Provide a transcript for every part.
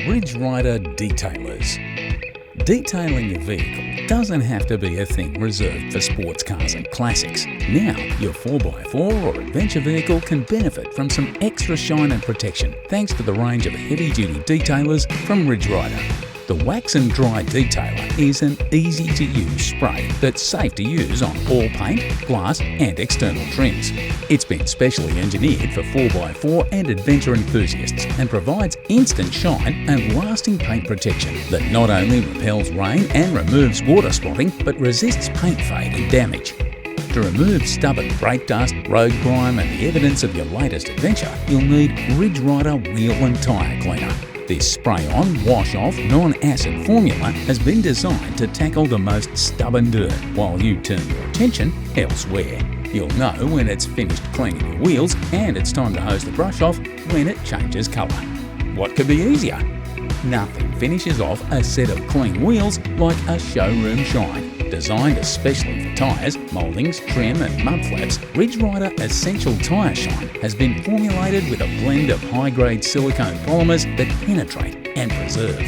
Ridge Ryder Detailers. Detailing your vehicle doesn't have to be a thing reserved for sports cars and classics. Now, your 4x4 or adventure vehicle can benefit from some extra shine and protection thanks to the range of heavy-duty detailers from Ridge Ryder. The Wax and Dry Detailer is an easy-to-use spray that's safe to use on all paint, glass and external trims. It's been specially engineered for 4x4 and adventure enthusiasts and provides instant shine and lasting paint protection that not only repels rain and removes water spotting but resists paint fade and damage. To remove stubborn brake dust, road grime and the evidence of your latest adventure, you'll need Ridge Ryder Wheel and Tyre Cleaner. This spray-on, wash-off, non-acid formula has been designed to tackle the most stubborn dirt while you turn your attention elsewhere. You'll know when it's finished cleaning your wheels and it's time to hose the brush off when it changes colour. What could be easier? Nothing finishes off a set of clean wheels like a showroom shine. Designed especially for tyres, mouldings, trim and mud flaps, Ridge Ryder Essential Tyre Shine has been formulated with a blend of high-grade silicone polymers that penetrate and preserve.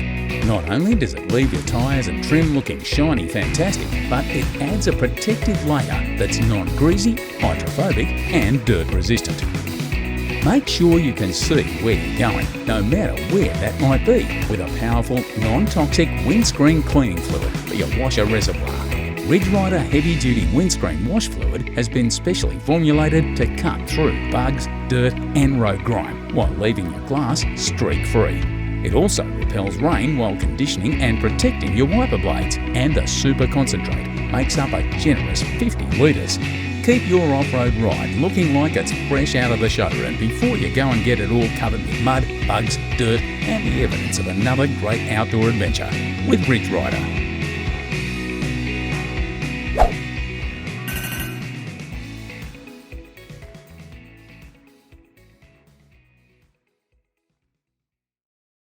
Not only does it leave your tyres and trim looking shiny fantastic, but it adds a protective layer that's non-greasy, hydrophobic and dirt resistant. Make sure you can see where you're going, no matter where that might be, with a powerful, non-toxic windscreen cleaning fluid for your washer reservoir. Ridge Ryder Heavy Duty Windscreen Wash Fluid has been specially formulated to cut through bugs, dirt and road grime while leaving your glass streak-free. It also repels rain while conditioning and protecting your wiper blades, and the super concentrate makes up a generous 50 litres. Keep your off-road ride looking like it's fresh out of the showroom before you go and get it all covered with mud, bugs, dirt and the evidence of another great outdoor adventure with Ridge Ryder.